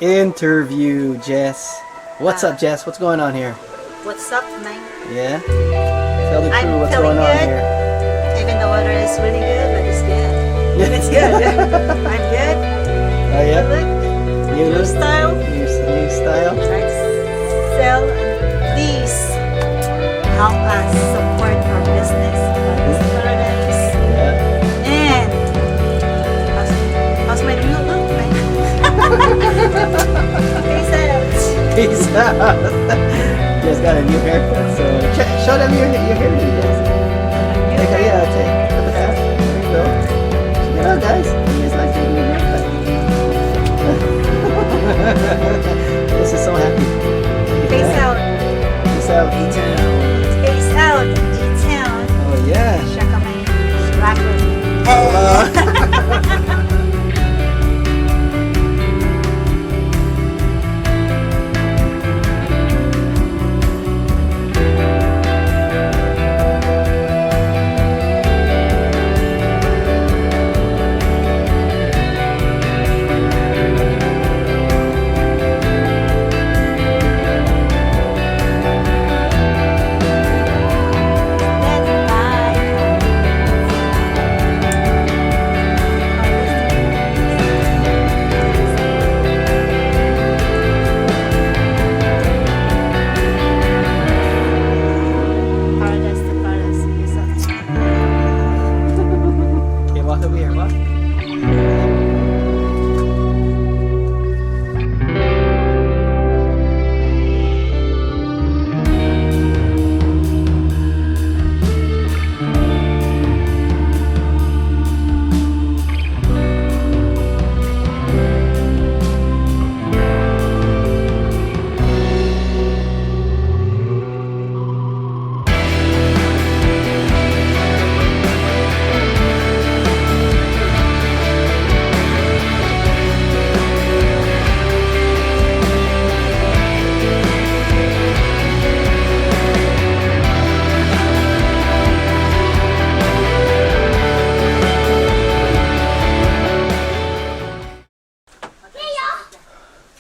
Interview, Jess. What's up, Jess? What's going on here? What's up, man? Yeah? Tell the crew I'm what's feeling going on good. here. Even the water is really good, but it's good. It's good. I'm good. Oh, yeah? New look? style. New style? Try to sell. Please help us support our business. It's paradise. Yeah. And how's my new look, man? Peace out. Peace out. Just got a new haircut, so show them your hairdo, Jess. Take a look at that. There you go. Check it out, guys. You guys like your new haircut? This is so happy. Peace out. Peace out, E-Town. Peace out, E-Town. Oh, yeah. Shaka man. Rapper.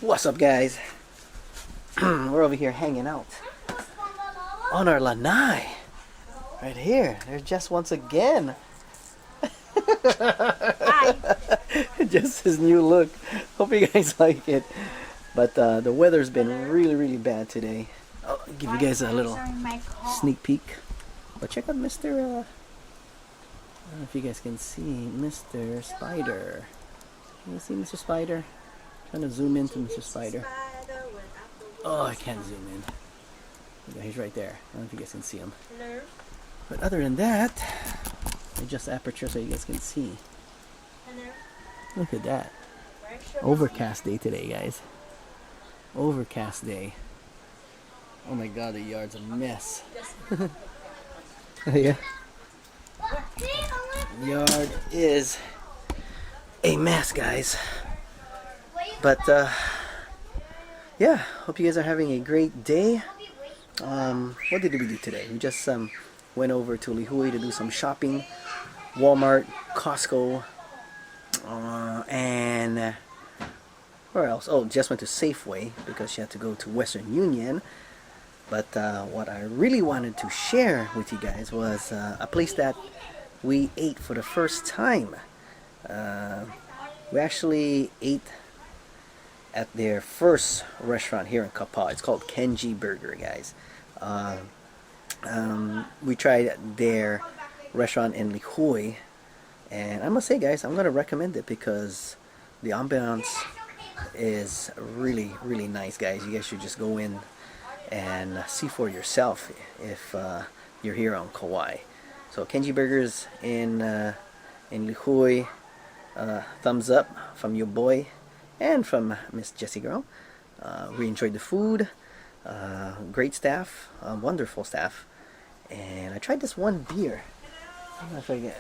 What's up, guys? We're over here hanging out on our lanai. Right here. There's Jess once again. Hi. Just his new look. Hope you guys like it. But the weather's been really bad today. I'll give you guys a little sneak peek. But check out Mr. I don't know if you guys can see Mr. Spider. Can you see Mr. Spider? Trying to zoom into Mr. Spider. Oh, I can't zoom in. Yeah, he's right there. I don't know if you guys can see him. Hello. But other than that, adjust the aperture so you guys can see. Hello. Look at that. Overcast day today, guys. Overcast day. Oh my god, the yard's a mess. Yeah. Yard is a mess, guys. But yeah, hope you guys are having a great day. What did we do today? We just went over to Lihue to do some shopping. Walmart, Costco, and where else? Oh, just went to Safeway because she had to go to Western Union. But what I really wanted to share with you guys was a place that we ate for the first time. We actually ate at their first restaurant here in Kapaa. It's called Kenji Burger, guys. We tried their restaurant in Lihue, and I must say, guys, I'm gonna recommend it because the ambiance is really nice, guys. You guys should just go in and see for yourself if you're here on Kauai. So Kenji Burgers in Lihue. Thumbs up from your boy and from Miss Jessie girl. We enjoyed the food. Great staff, wonderful staff. And I tried this one beer. I don't know if I get.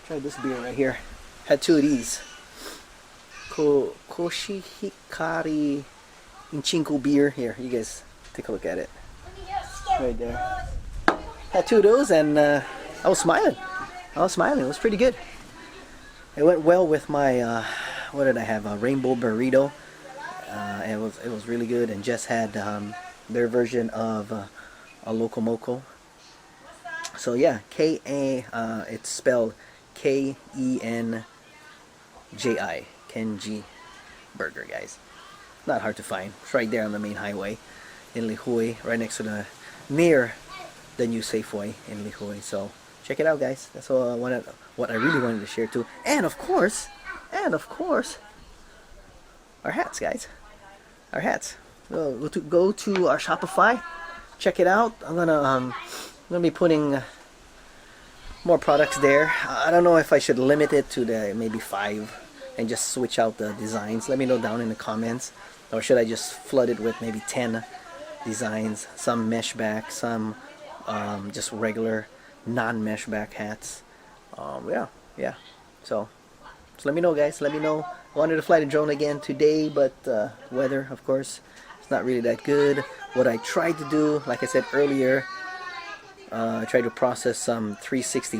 Tried this beer right here. Had two of these. Koshihikari Inchinku beer. Here, you guys take a look at it. Right there. Had two of those, and I was smiling. It was pretty good. it went well with my what did I have, a rainbow burrito. It was really good, and Jess had their version of a loco moco. So yeah, it's spelled Kenji, Kenji Burger, guys. Not hard to find. It's right there on the main highway in Lihue, right next to near the new Safeway in Lihue. So check it out, guys. That's what I really wanted to share too. And of course, our hats, guys. Our hats. Go to our Shopify. Check it out. I'm gonna be putting more products there. I don't know if I should limit it to maybe 5 and just switch out the designs. Let me know down in the comments. Or should I just flood it with maybe 10 designs? Some mesh back, some just regular non-mesh back hats. Yeah. So let me know, guys. Let me know. I wanted to fly the drone again today, but weather, of course, it's not really that good. What I tried to do, like I said earlier, I tried to process some 360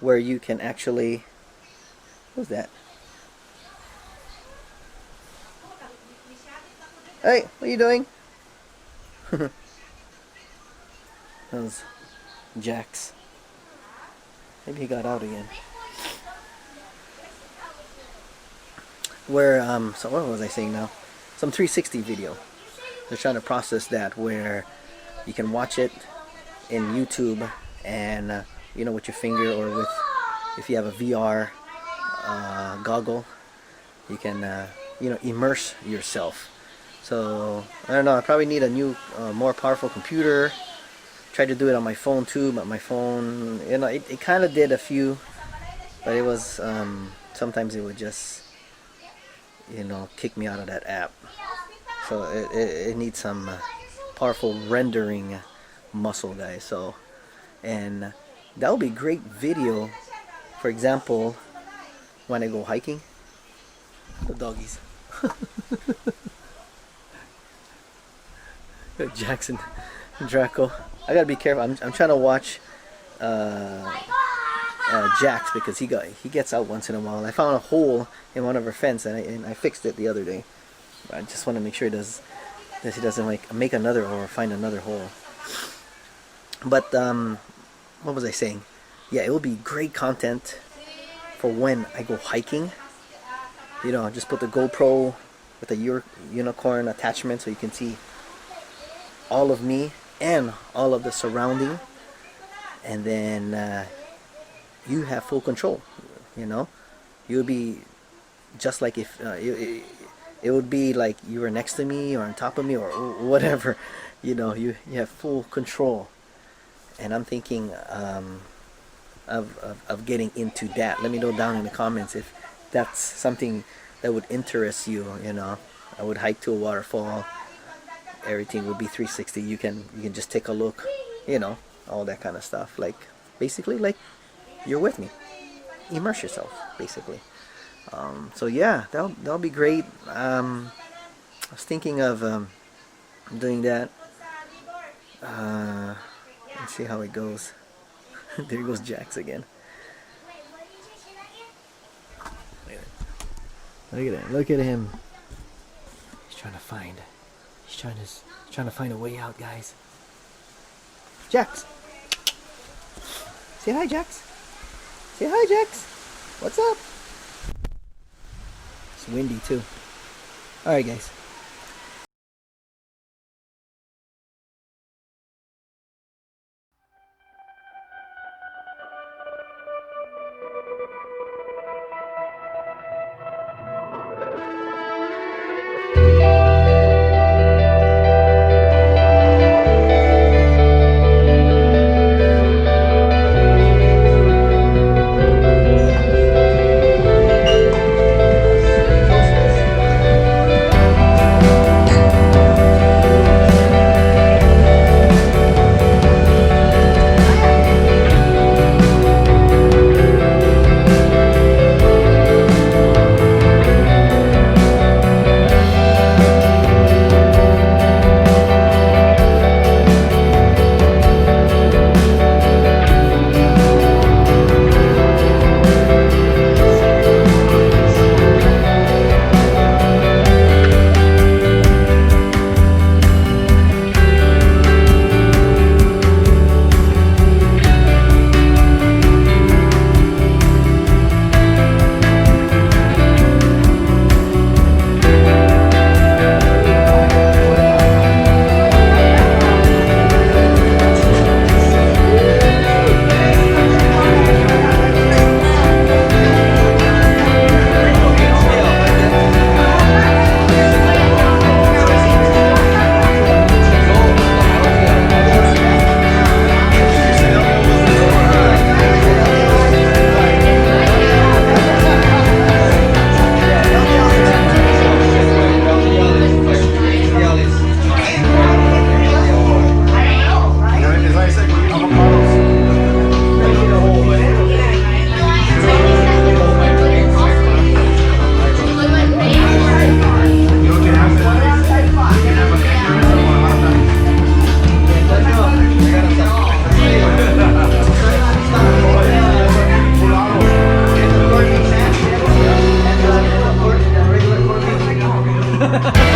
where you can actually, what's that? Hey, what are you doing? That was Jax. Maybe he got out again. Where so what was I saying now? Some 360 video. They're trying to process that where you can watch it in YouTube and with your finger, or with, if you have a VR goggle, you can immerse yourself. So I don't know, I probably need a new more powerful computer. Tried to do it on my phone too, but my phone, it kind of did a few, but it was sometimes it would just kick me out of that app. So it needs some powerful rendering muscle, guys. So, and that would be great video, for example, when I go hiking. The doggies. Jackson, Draco. I gotta be careful. I'm trying to watch Jax, because he gets out once in a while. I found a hole in one of her fence, and I fixed it the other day. I just want to make sure that he doesn't make another or find another hole. But what was I saying? Yeah, it will be great content for when I go hiking. Just put the GoPro with a unicorn attachment so you can see all of me and all of the surrounding, and then you have full control. You'll be just like if it would be like you were next to me or on top of me or whatever. You have full control, and I'm thinking of getting into that. Let me know down in the comments if that's something that would interest you. I would hike to a waterfall. Everything would be 360. You can just take a look, all that kind of stuff. Like, basically, like you're with me. Immerse yourself, basically. So yeah, that'll be great. I was thinking of doing that. Let's see how it goes. There goes Jax again. Look at him. He's trying to find a way out, guys. Jax, say hi, Jax. Say hi, Jax. What's up? It's windy too. All right, guys. Bye.